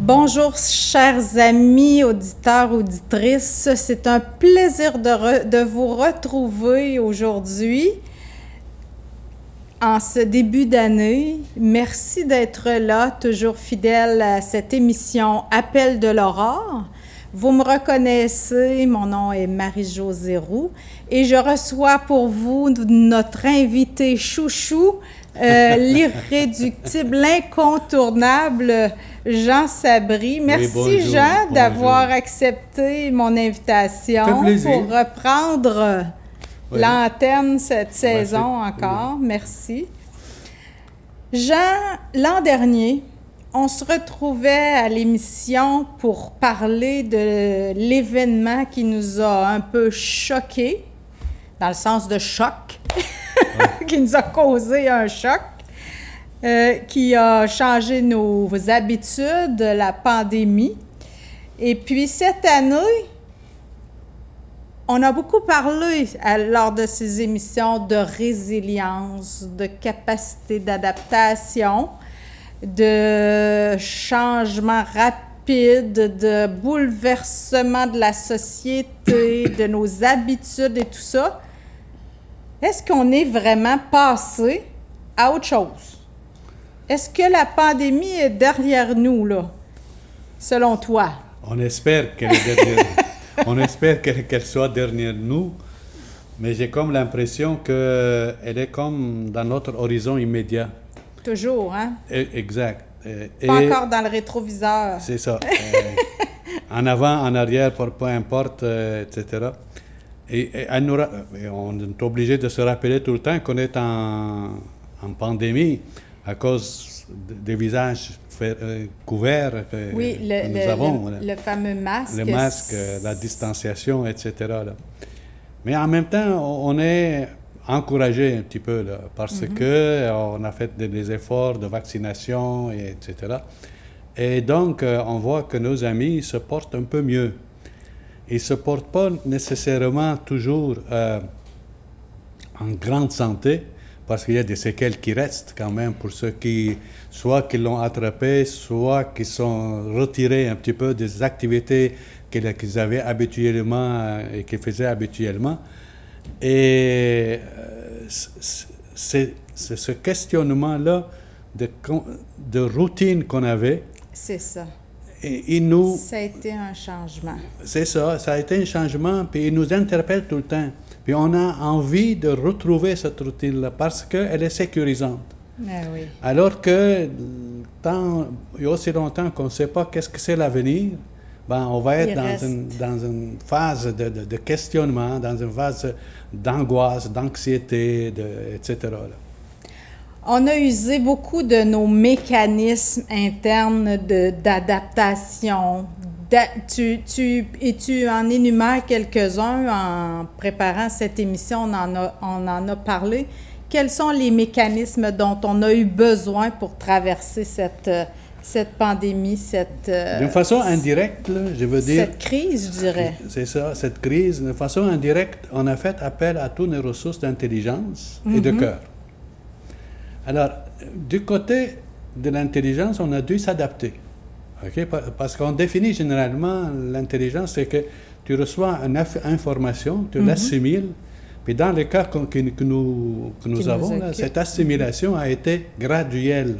Bonjour, chers amis, auditeurs, auditrices. C'est un plaisir de vous retrouver aujourd'hui en ce début d'année. Merci d'être là, toujours fidèle à cette émission Appel de l'aurore. Vous me reconnaissez, mon nom est Marie-Josée Roux et je reçois pour vous notre invité chouchou, l'irréductible, l'incontournable Jean Sabry. Merci, oui, bonjour, Jean, d'avoir accepté mon invitation pour reprendre l'antenne cette saison encore. Merci. Jean, l'an dernier, on se retrouvait à l'émission pour parler de l'événement qui nous a un peu choqués, dans le sens de choc, qui nous a causé un choc. Qui a changé nos habitudes, la pandémie. Et puis, cette année, on a beaucoup parlé lors de ces émissions de résilience, de capacité d'adaptation, de changement rapide, de bouleversement de la société, de nos habitudes et tout ça. Est-ce qu'on est vraiment passé à autre chose? Est-ce que la pandémie est derrière nous, là, selon toi? On espère qu'elle est derrière nous. On espère qu'elle soit derrière nous, mais j'ai comme l'impression qu'elle est comme dans notre horizon immédiat. Toujours, hein? Exact. Pas encore dans le rétroviseur. C'est ça. En avant, en arrière, peu importe, etc. Et on est obligé de se rappeler tout le temps qu'on est en pandémie, à cause des visages couverts que nous avons. Le fameux masque. Le masque, la distanciation, etc. Là. Mais en même temps, on est encouragé un petit peu, là, parce qu'on a fait des efforts de vaccination, etc. Et donc, on voit que nos amis se portent un peu mieux. Ils ne se portent pas nécessairement toujours en grande santé, parce qu'il y a des séquelles qui restent quand même pour ceux qui, soit qui l'ont attrapé, soit qui sont retirés un petit peu des activités qu'ils avaient habituellement et qu'ils faisaient habituellement. Et c'est ce questionnement-là de routine qu'on avait. C'est ça. Et nous... Ça a été un changement. C'est ça, ça a été un changement, puis il nous interpelle tout le temps. Puis on a envie de retrouver cette routine-là parce qu'elle est sécurisante. Oui. Alors que il y a aussi longtemps qu'on ne sait pas qu'est-ce que c'est l'avenir, on va être dans une phase de questionnement, dans une phase d'angoisse, d'anxiété, etc. Là. On a usé beaucoup de nos mécanismes internes d'adaptation. Tu en énumères quelques-uns en préparant cette émission, on en a parlé. Quels sont les mécanismes dont on a eu besoin pour traverser cette pandémie, d'une façon indirecte, là, je veux dire... Cette crise, je dirais. C'est ça, cette crise. De façon indirecte, on a fait appel à toutes les ressources d'intelligence et de cœur. Alors, du côté de l'intelligence, on a dû s'adapter. Okay? Parce qu'on définit généralement l'intelligence, c'est que tu reçois une information, tu l'assimiles, puis dans le cas que nous avons, là, cette assimilation a été graduelle,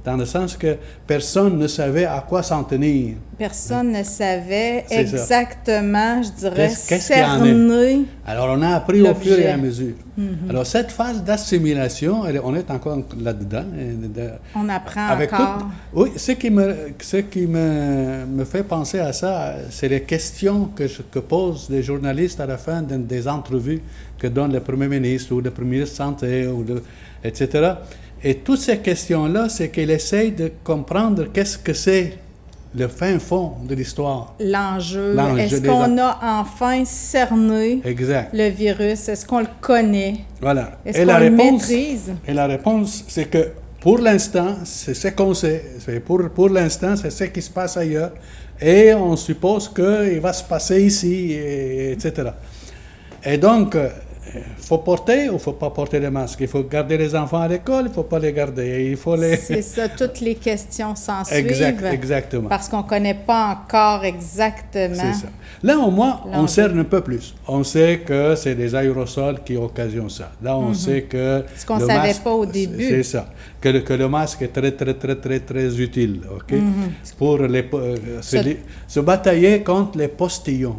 dans le sens que personne ne savait à quoi s'en tenir. Personne ne savait exactement, je dirais, cerner. Alors, on a appris au fur et à mesure. Alors, cette phase d'assimilation, on est encore là-dedans. On apprend encore. Oui, ce qui me fait penser à ça, c'est les questions que posent les journalistes à la fin des entrevues que donne le Premier ministre ou le Premier ministre de Santé, etc. Et toutes ces questions-là, c'est qu'il essaye de comprendre qu'est-ce que c'est le fin fond de l'histoire. L'enjeu. Est-ce qu'on a enfin cerné le virus? Est-ce qu'on le connaît? Voilà. Est-ce qu'on le maîtrise? Et la réponse, c'est que pour l'instant, c'est ce qu'on sait. Pour l'instant, c'est ce qui se passe ailleurs. Et on suppose qu'il va se passer ici, etc. Et donc, faut porter ou faut pas porter le masque? Il faut garder les enfants à l'école, il faut pas les garder. Il faut les... C'est ça, toutes les questions s'en suivent. Exactement. Parce qu'on ne connaît pas encore exactement. C'est ça. Là, au moins, on cerne un peu plus. On sait que c'est les aérosols qui occasionnent ça. Là, on sait que... Ce qu'on ne savait pas au début. C'est ça. Que le masque est très utile, OK? Pour se batailler contre les postillons.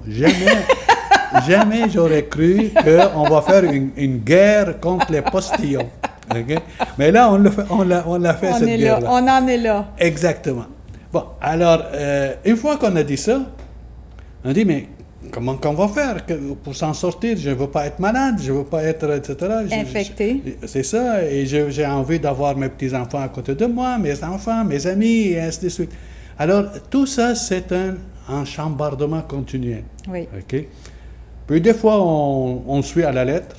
Jamais j'aurais cru qu'on va faire une guerre contre les postillons. Okay? Mais là, on l'a fait, cette guerre-là. On en est là. Exactement. Bon, alors, une fois qu'on a dit ça, on dit, mais comment qu'on va faire pour s'en sortir? Je ne veux pas être malade, je ne veux pas être, etc. Infecté. C'est ça, et j'ai envie d'avoir mes petits-enfants à côté de moi, mes enfants, mes amis, et ainsi de suite. Alors, tout ça, c'est un enchambardement continuel. Oui. OK? Puis des fois, on suit à la lettre.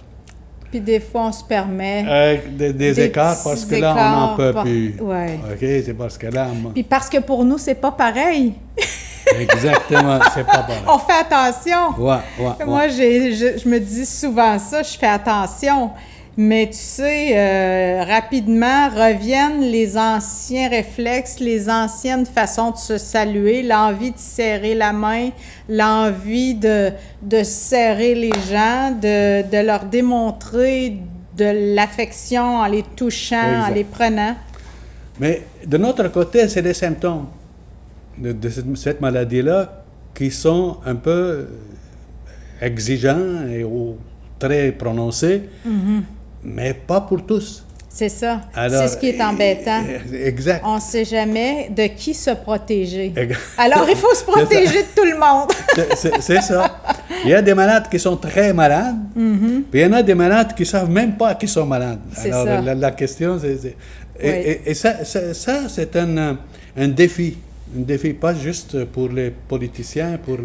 Puis des fois, on se permet... des écarts, parce que là, on n'en peut plus. Ouais. OK? C'est parce que là... Puis parce que pour nous, c'est pas pareil. Exactement, c'est pas pareil. On fait attention. Ouais. Moi, je me dis souvent ça, je fais attention. Mais tu sais, rapidement reviennent les anciens réflexes, les anciennes façons de se saluer, l'envie de serrer la main, l'envie de serrer les gens, de leur démontrer de l'affection en les touchant, en les prenant. Mais de notre côté, c'est les symptômes de cette maladie-là qui sont un peu exigeants et très prononcés. Mais pas pour tous. C'est ça. C'est ce qui est embêtant. Exact. On ne sait jamais de qui se protéger. Alors, il faut se protéger de tout le monde. C'est ça. Il y a des malades qui sont très malades, puis il y en a des malades qui ne savent même pas qu'ils sont malades. Alors, la question, c'est... Et ça, c'est un défi. Un défi, pas juste pour les politiciens, pour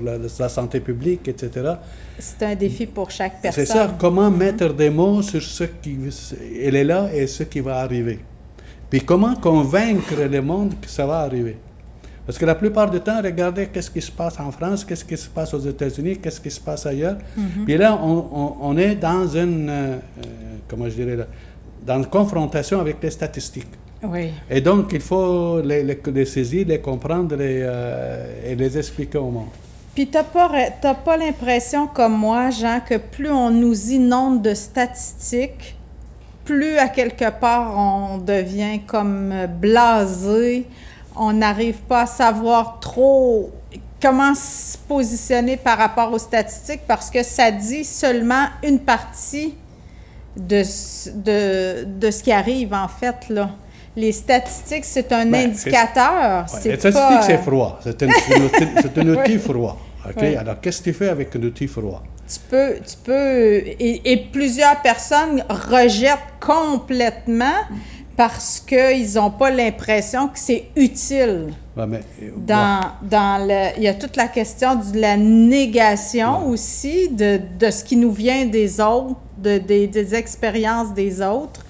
la santé publique, etc. C'est un défi pour chaque personne. C'est ça, comment mettre des mots sur ce qui est là et ce qui va arriver. Puis comment convaincre le monde que ça va arriver. Parce que la plupart du temps, regardez qu'est-ce qui se passe en France, qu'est-ce qui se passe aux États-Unis, qu'est-ce qui se passe ailleurs. Puis là, on est dans dans une confrontation avec les statistiques. Oui. Et donc, il faut les saisir, les comprendre et les expliquer au monde. Puis, t'as pas l'impression, comme moi, Jean, que plus on nous inonde de statistiques, plus, à quelque part, on devient comme blasé, on n'arrive pas à savoir trop comment se positionner par rapport aux statistiques, parce que ça dit seulement une partie de ce qui arrive, en fait, là. Les statistiques, c'est un indicateur. Les statistiques, c'est froid. C'est un outil froid. Okay? Alors, qu'est-ce que tu fais avec un outil froid? Tu peux et plusieurs personnes rejettent complètement parce qu'ils n'ont pas l'impression que c'est utile. Il y a toute la question de la négation aussi, de ce qui nous vient des autres, des expériences des autres.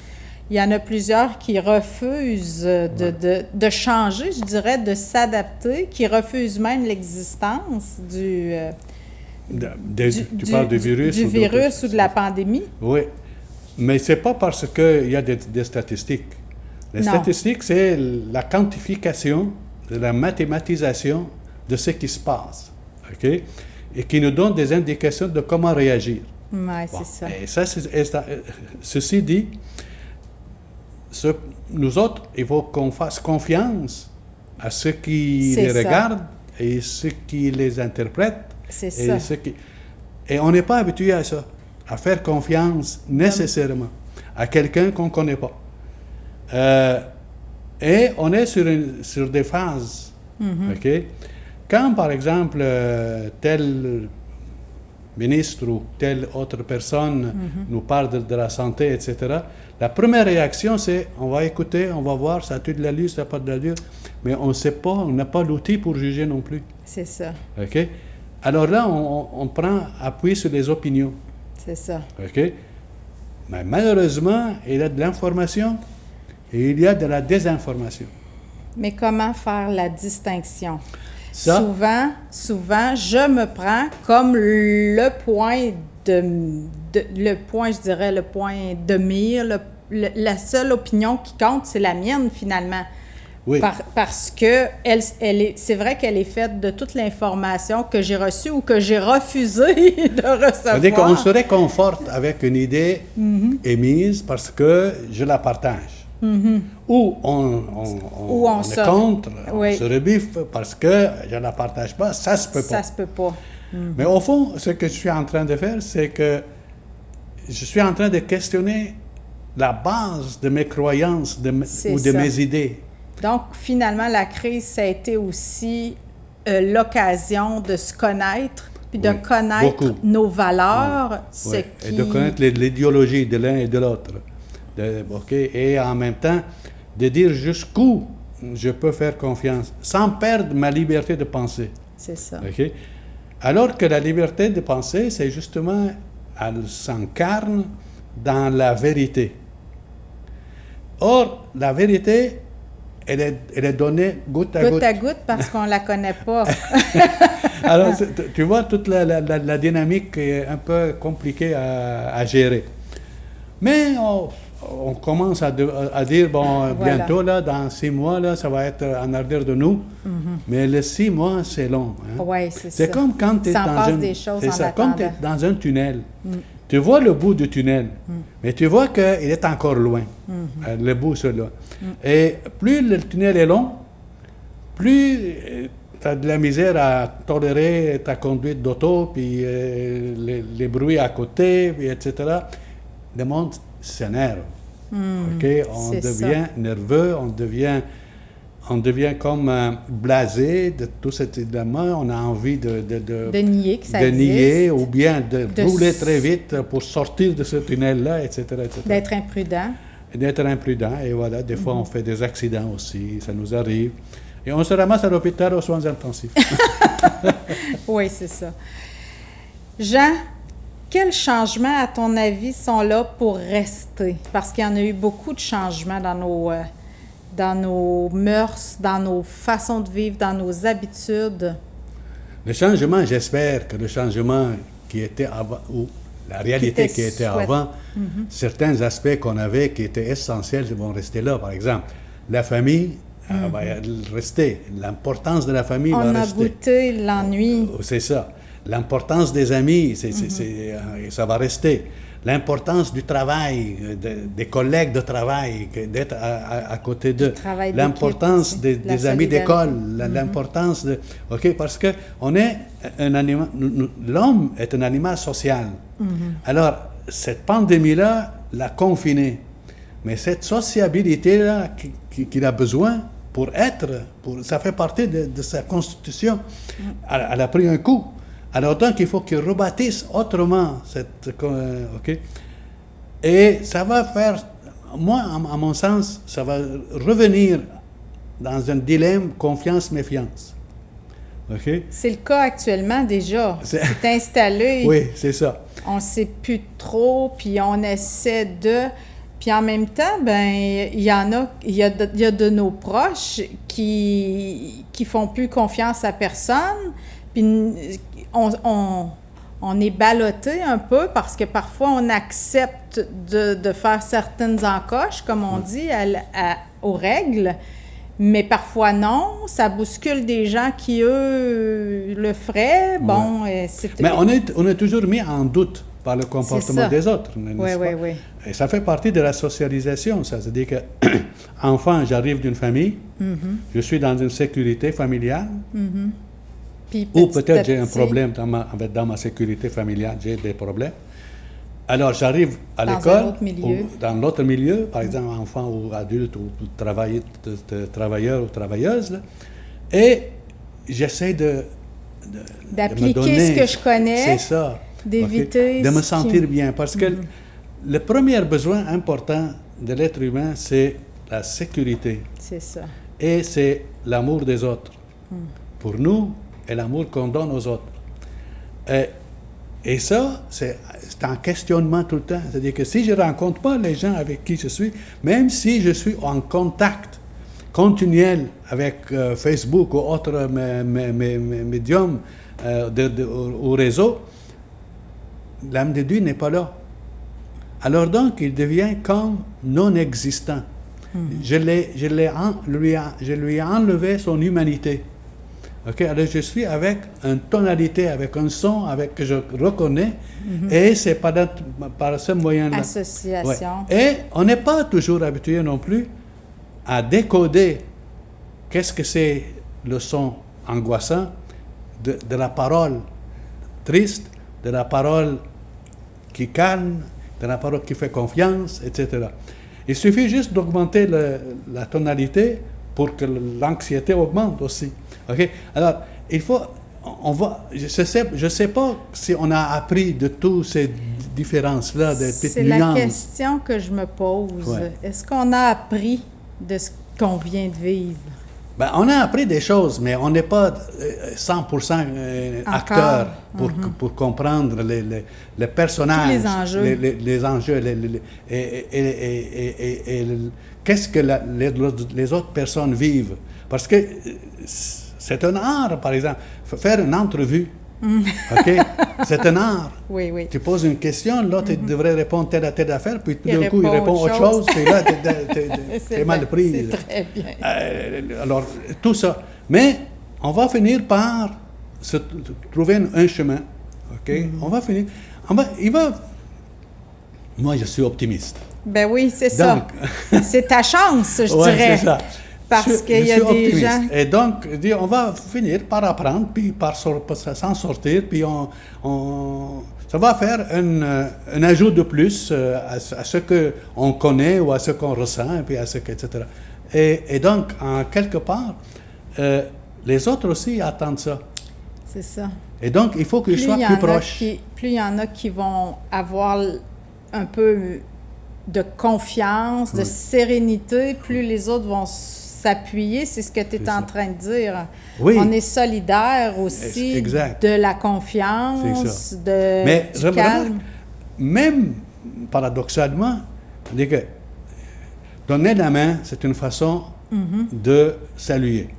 Il y en a plusieurs qui refusent de changer, je dirais, de s'adapter, qui refusent même l'existence du virus ou de la pandémie. Oui, mais ce n'est pas parce qu'il y a des statistiques. Les statistiques, c'est la quantification, la mathématisation de ce qui se passe, OK? Et qui nous donne des indications de comment réagir. Oui, c'est ça. Et ceci dit, nous autres, il faut qu'on fasse confiance à ceux qui les regardent et ceux qui les interprètent. C'est ça. Et on n'est pas habitué à ça, à faire confiance nécessairement à quelqu'un qu'on ne connaît pas. Et on est sur des phases. OK? Quand, par exemple, tel ministre ou telle autre personne nous parle de la santé, etc., la première réaction, c'est on va écouter, on va voir, ça a de l'allure, ça n'a pas de l'allure, mais on ne sait pas, on n'a pas l'outil pour juger non plus. C'est ça. OK? Alors là, on prend appui sur les opinions. C'est ça. OK? Mais malheureusement, il y a de l'information et il y a de la désinformation. Mais comment faire la distinction? Souvent, je me prends comme le point de le point, je dirais, le point de mire, la seule opinion qui compte, c'est la mienne, finalement. Oui. Parce que c'est vrai qu'elle est faite de toute l'information que j'ai reçue ou que j'ai refusé de recevoir. C'est-à-dire qu'on se réconforte avec une idée émise parce que je la partage. Ou on est contre, on se rebiffe parce que je ne la partage pas, ça se peut pas. Ça se peut pas. Mais au fond, ce que je suis en train de faire, c'est que je suis en train de questionner la base de mes croyances ou de mes idées. Donc, finalement, la crise, ça a été aussi l'occasion de se connaître, puis de connaître nos valeurs. Et de connaître l'idéologie de l'un et de l'autre. Et en même temps, de dire jusqu'où je peux faire confiance, sans perdre ma liberté de penser. C'est ça. Okay? Alors que la liberté de penser, c'est justement, elle s'incarne dans la vérité. Or, la vérité, elle est donnée goutte à goutte. Goutte à goutte parce qu'on ne la connaît pas. Alors, tu vois, toute la dynamique est un peu compliquée à gérer. Mais on commence à dire, bon, bientôt, là, dans 6 mois, là, ça va être en arrière de nous. Mais les 6 mois, c'est long. Hein? Oui, c'est ça. C'est comme quand tu es dans un tunnel. Tu vois le bout du tunnel, mais tu vois qu'il est encore loin, le bout celui-là. Et plus le tunnel est long, plus tu as de la misère à tolérer ta conduite d'auto, puis les bruits à côté, puis etc. Le monde s'énerve. On devient nerveux, on devient comme blasé de tout cet élément. On a envie de nier que ça existe. Ou bien de rouler très vite pour sortir de ce tunnel-là, etc. D'être imprudent. Et voilà, des fois, on fait des accidents aussi, ça nous arrive. Et on se ramasse à l'hôpital aux soins intensifs. Oui, c'est ça. Jean, quels changements, à ton avis, sont là pour rester? Parce qu'il y en a eu beaucoup de changements dans nos mœurs, dans nos façons de vivre, dans nos habitudes. Le changement, j'espère que le changement qui était avant, ou la réalité qui était avant, certains aspects qu'on avait qui étaient essentiels vont rester là. Par exemple, la famille va rester. L'importance de la famille va rester. On a goûté l'ennui. C'est ça. L'importance des amis, ça va rester. L'importance du travail, des collègues de travail, d'être à côté d'eux. L'importance des amis d'école, l'importance de... parce que l'homme est un animal social. Alors, cette pandémie-là l'a confiné. Mais cette sociabilité-là qu'il a besoin ça fait partie de sa constitution. Elle a pris un coup. Alors, donc, il faut qu'il rebâtisse autrement Et ça va faire, moi, à mon sens, ça va revenir dans un dilemme confiance-méfiance. C'est le cas actuellement déjà. C'est installé. Oui, c'est ça. On ne sait plus trop, puis on essaie de... Puis en même temps, il y a de nos proches qui font plus confiance à personne, puis on est ballotté un peu parce que parfois on accepte de faire certaines encoches, comme on dit, aux règles, mais parfois non, ça bouscule des gens qui, eux, le feraient. Bon, mais on est toujours mis en doute par le comportement des autres, n'est-ce pas? Oui. Et ça fait partie de la socialisation, ça. C'est-à-dire que, enfant, j'arrive d'une famille, je suis dans une sécurité familiale, ou peut-être j'ai un problème dans ma sécurité familiale, j'ai des problèmes. Alors, j'arrive à l'école, dans l'autre milieu, par exemple, enfant ou adulte ou travailleur ou travailleuse, là, et j'essaie d'appliquer ce que je connais, c'est ça, d'éviter de me sentir bien. Parce que le premier besoin important de l'être humain, c'est la sécurité. C'est ça. Et c'est l'amour des autres. Pour nous, et l'amour qu'on donne aux autres. Et ça, c'est un questionnement tout le temps. C'est-à-dire que si je ne rencontre pas les gens avec qui je suis, même si je suis en contact continuel avec Facebook ou autres médiums ou réseaux, l'âme de Dieu n'est pas là. alors donc il devient comme non existant. Je lui ai enlevé son humanité. Ok, alors je suis avec une tonalité, avec un son que je reconnais, et c'est par ce moyen-là. Association. Ouais. Et on n'est pas toujours habitué non plus à décoder qu'est-ce que c'est le son angoissant de la parole triste, de la parole qui calme, de la parole qui fait confiance, etc. Il suffit juste d'augmenter la tonalité pour que l'anxiété augmente aussi. Okay? Alors, je sais pas si on a appris de toutes ces différences-là, des petites nuances. C'est la question que je me pose. Ouais. Est-ce qu'on a appris de ce qu'on vient de vivre? Ben, on a appris des choses, mais on n'est pas 100% acteur pour comprendre les personnages, les enjeux, les enjeux et qu'est-ce que les autres personnes vivent. Parce que c'est un art, par exemple, faire une entrevue. OK? C'est un art. Oui, oui. Tu poses une question, l'autre devrait répondre telle à telle affaire, puis tout d'un coup, il répond autre chose, puis là, t'es mal pris. C'est très bien. Alors, tout ça. Mais on va finir par trouver un chemin. OK? On va finir. Moi, je suis optimiste. Ben oui, c'est ça. C'est ta chance, je dirais. C'est ça. Parce qu'il y a des gens... Et donc, on va finir par apprendre, puis par s'en sortir, puis ça va faire un ajout de plus à ce qu'on connaît ou à ce qu'on ressent, puis à ce que, etc. Et donc, en quelque part, les autres aussi attendent ça. C'est ça. Et donc, il faut qu'ils soient plus proches. Plus il y en a qui vont avoir un peu de confiance, de sérénité, plus les autres vont s'appuyer, c'est ce que tu es en train de dire. Oui. On est solidaire aussi de la confiance, du calme. Même paradoxalement, on dit que donner la main, c'est une façon de saluer.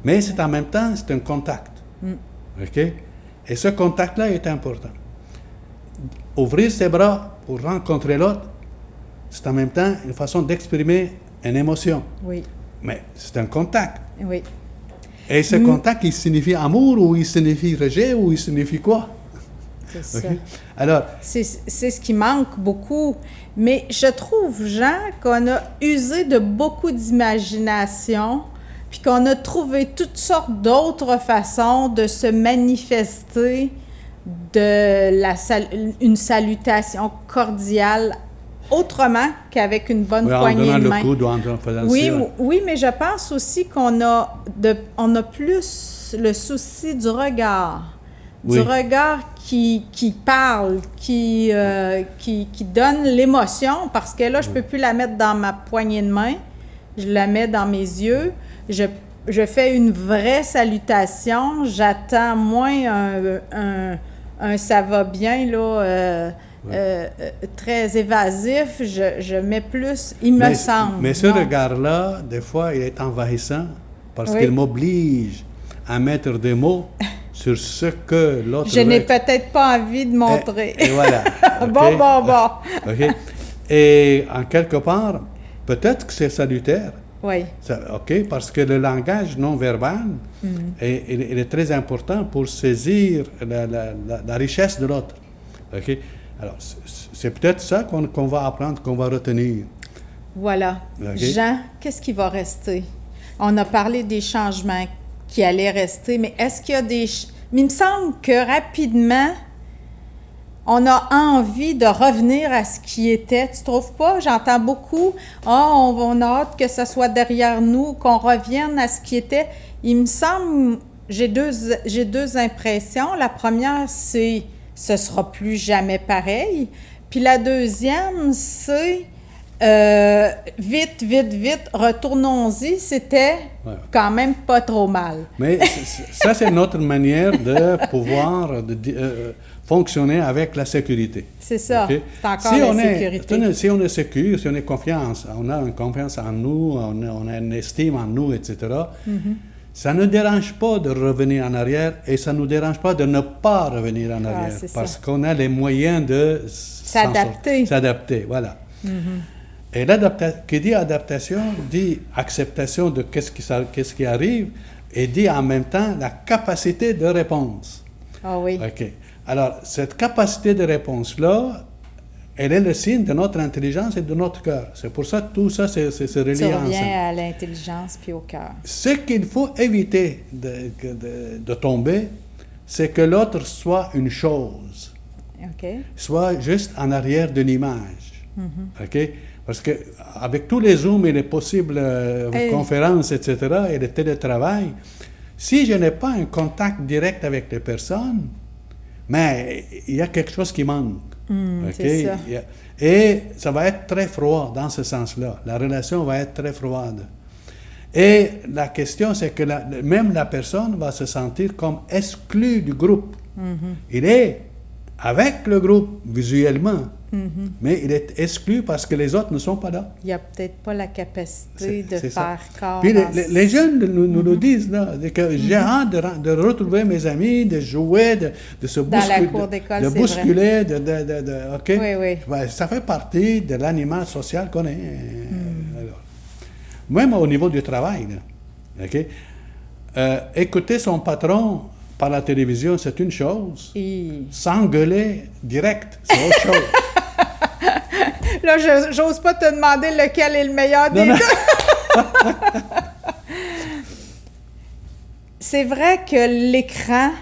Mais c'est en même temps, c'est un contact. OK? Et ce contact-là est important. Ouvrir ses bras pour rencontrer l'autre, c'est en même temps une façon d'exprimer une émotion. Oui. Mais c'est un contact. Oui. Et ce contact, il signifie amour ou il signifie rejet ou il signifie quoi? C'est ça. Alors, c'est ce qui manque beaucoup. Mais je trouve, Jean, qu'on a usé de beaucoup d'imagination puis qu'on a trouvé toutes sortes d'autres façons de se manifester une salutation cordiale autrement qu'avec une bonne poignée de main. Le coude, en faisant oui, mais je pense aussi qu'on a plus le souci du regard. Du regard qui parle, qui donne l'émotion, parce que là, je ne peux plus la mettre dans ma poignée de main, je la mets dans mes yeux, je fais une vraie salutation, j'attends moins un ça va bien, là... très évasif, je mets plus, me semble. Mais ce regard-là, des fois, il est envahissant parce qu'il m'oblige à mettre des mots sur ce que l'autre... Je n'ai peut-être pas envie de montrer. Et voilà. Okay. Bon. Okay. Et en quelque part, peut-être que c'est salutaire. Oui. OK, parce que le langage non verbal, il est très important pour saisir la richesse de l'autre. OK? Alors, c'est peut-être ça qu'on va apprendre, qu'on va retenir. Voilà. Okay. Jean, qu'est-ce qui va rester? On a parlé des changements qui allaient rester, mais est-ce qu'il y a des... Mais il me semble que rapidement, on a envie de revenir à ce qui était. Tu trouves pas? J'entends beaucoup. On a hâte que ça soit derrière nous, qu'on revienne à ce qui était. Il me semble, j'ai deux impressions. La première, c'est ce sera plus jamais pareil. Puis la deuxième, c'est vite, retournons-y. C'était quand même pas trop mal. Mais ça, c'est notre manière de pouvoir fonctionner avec la sécurité. C'est ça. Okay? C'est encore la sécurité. Si on est sécure, si on est confiance, on a une confiance en nous, on a une estime en nous, etc. Ça ne dérange pas de revenir en arrière et ça ne nous dérange pas de ne pas revenir en arrière parce qu'on a les moyens de s'adapter, voilà. Et qui dit adaptation, dit acceptation de qu'est-ce qui arrive et dit en même temps la capacité de réponse. Ah oui. OK. Alors, cette capacité de réponse-là, elle est le signe de notre intelligence et de notre cœur. C'est pour ça que tout ça c'est relié ensemble. Tu reviens à l'intelligence puis au cœur. Ce qu'il faut éviter de tomber, c'est que l'autre soit une chose, soit juste en arrière d'une image. OK? Parce qu'avec tous les Zooms et les possibles conférences, etc., et le télétravail, si je n'ai pas un contact direct avec les personnes, mais il y a quelque chose qui manque. C'est ça. Et ça va être très froid dans ce sens-là. La relation va être très froide. Et la question, c'est que même la personne va se sentir comme exclue du groupe. Il est avec le groupe visuellement, mais il est exclu parce que les autres ne sont pas là. Il n'y a peut-être pas la capacité de faire corps. Puis les jeunes nous le disent, là, que j'ai hâte de retrouver mes amis, de jouer, de se bousculer. Dans la cour d'école, de bousculer, OK? Oui. Ben, ça fait partie de l'animal social qu'on est. Alors, même au niveau du travail, là, OK? Écouter son patron par la télévision, c'est une chose. S'engueuler direct, c'est autre chose. Là, j'ose pas te demander lequel est le meilleur des deux. C'est vrai que l'écran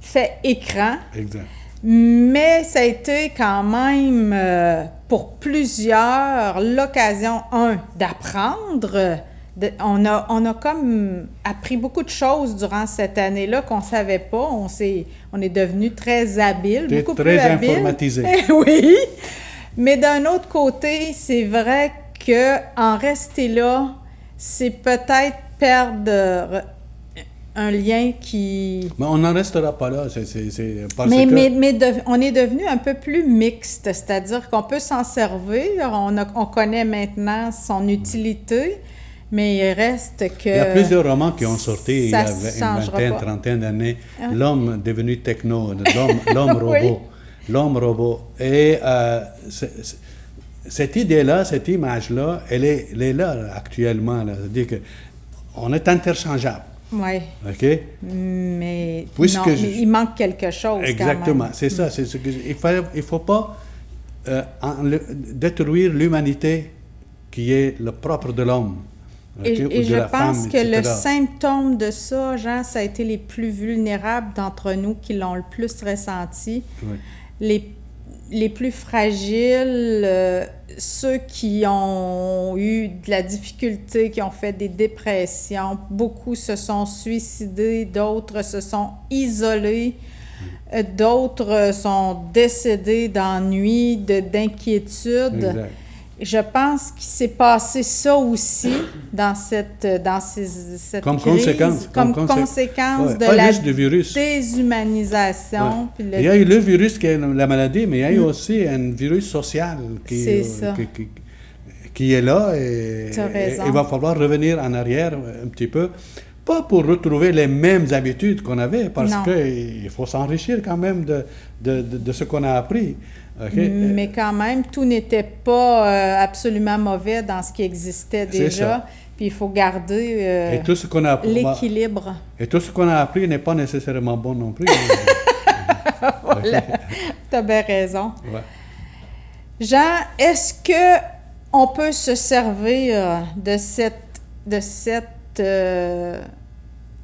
fait écran. Exact. Mais ça a été quand même, pour plusieurs, l'occasion, d'apprendre. On a comme appris beaucoup de choses durant cette année-là qu'on ne savait pas. On est devenu très habile, beaucoup plus habile. Très informatisé. Oui. Mais d'un autre côté, c'est vrai qu'en rester là, c'est peut-être perdre un lien qui... Mais on n'en restera pas là. On est devenu un peu plus mixte, c'est-à-dire qu'on peut s'en servir, on connaît maintenant son utilité, mais il reste que... Il y a plusieurs romans qui ont sorti il y a une vingtaine, trentaine d'années. L'homme devenu techno, l'homme robot. Oui. L'homme robot. Et cette idée-là, cette image-là, elle est là actuellement. C'est-à-dire qu'on est interchangeable. Oui. OK? Mais il manque quelque chose. Exactement. C'est ça. Il ne faut pas détruire l'humanité qui est le propre de l'homme. Okay? Et je pense que le symptôme de ça, Jean, ça a été les plus vulnérables d'entre nous qui l'ont le plus ressenti. Oui. Les plus fragiles, ceux qui ont eu de la difficulté, qui ont fait des dépressions, beaucoup se sont suicidés, d'autres se sont isolés, d'autres sont décédés d'ennui, d'inquiétude. Exact. Je pense qu'il s'est passé ça aussi dans cette comme crise, conséquence de la virus. Déshumanisation. Ouais. Il y a eu le virus qui est la maladie, mais il y a eu aussi un virus social qui est là et il va falloir revenir en arrière un petit peu. Pas pour retrouver les mêmes habitudes qu'on avait, parce qu'il faut s'enrichir quand même de ce qu'on a appris. Okay. Mais quand même, tout n'était pas absolument mauvais dans ce qui existait déjà. Puis il faut garder l'équilibre. Et tout ce qu'on a appris n'est pas nécessairement bon non plus. Voilà, tu as bien raison. Ouais. Jean, est-ce qu'on peut se servir de cette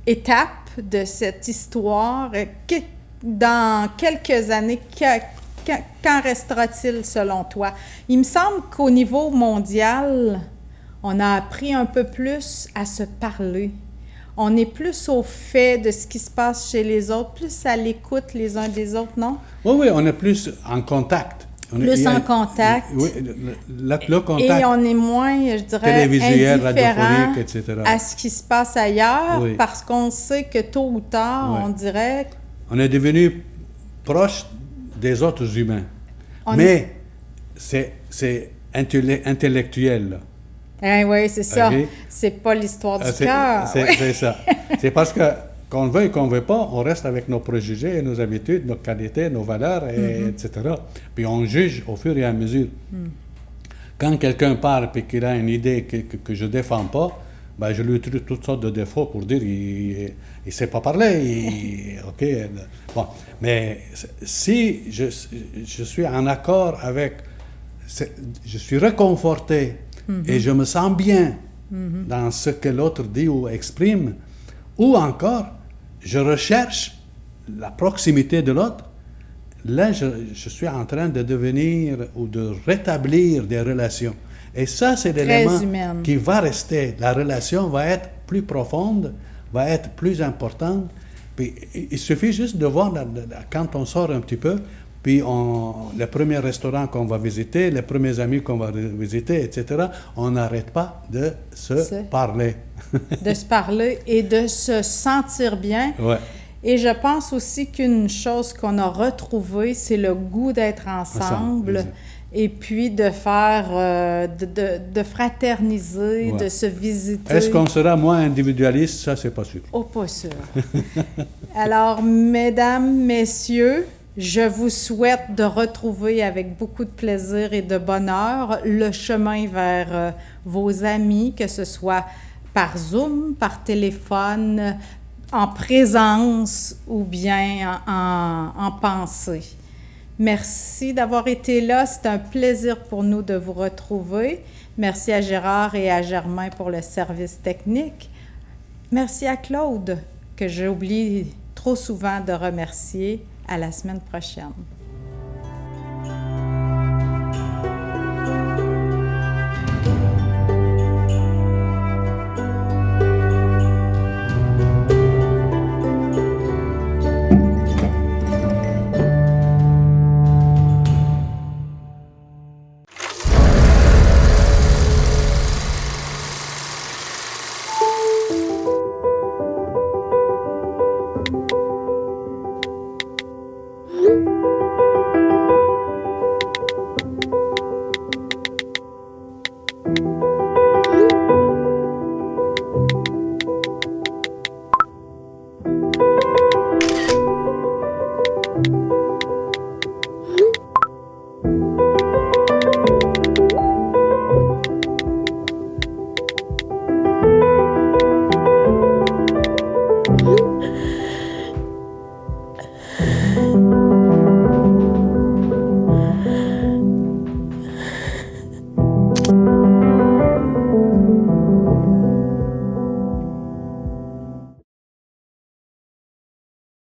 étape, de cette histoire? Dans quelques années, qu'en restera-t-il selon toi? Il me semble qu'au niveau mondial, on a appris un peu plus à se parler. On est plus au fait de ce qui se passe chez les autres, plus à l'écoute les uns des autres, non? Oui, on est plus en contact. En contact. Oui, le contact. Et on est moins, je dirais, indifférent à ce qui se passe ailleurs, parce qu'on sait que tôt ou tard, on dirait... On est devenu proche des autres humains. Mais c'est intellectuel, là. Oui, c'est ça. OK? C'est pas l'histoire du C'est cœur. c'est ça. C'est parce que qu'on le veuille ou qu'on ne veuille pas, on reste avec nos préjugés, nos habitudes, nos qualités, nos valeurs, etc. Puis on juge au fur et à mesure. Quand quelqu'un parle et qu'il a une idée que je ne défends pas, ben je lui trouve toutes sortes de défauts pour dire qu'il ne sait pas parler. OK. Bon. Mais si je suis en accord avec, je suis réconforté et je me sens bien dans ce que l'autre dit ou exprime, ou encore, je recherche la proximité de l'autre, là, je suis en train de devenir ou de rétablir des relations. Et ça, c'est l'élément qui va rester. La relation va être plus profonde, va être plus importante. Puis, il suffit juste de voir, quand on sort un petit peu, puis les premiers restaurants qu'on va visiter, les premiers amis qu'on va visiter, etc., on n'arrête pas de se parler. De se parler et de se sentir bien. Ouais. Et je pense aussi qu'une chose qu'on a retrouvée, c'est le goût d'être ensemble et puis de faire, de fraterniser, de se visiter. Est-ce qu'on sera moins individualiste? Ça, c'est pas sûr. Oh, pas sûr. Alors, mesdames, messieurs, je vous souhaite de retrouver avec beaucoup de plaisir et de bonheur le chemin vers vos amis, que ce soit par Zoom, par téléphone, en présence ou bien en pensée. Merci d'avoir été là. C'est un plaisir pour nous de vous retrouver. Merci à Gérard et à Germain pour le service technique. Merci à Claude, que j'oublie trop souvent de remercier. À la semaine prochaine.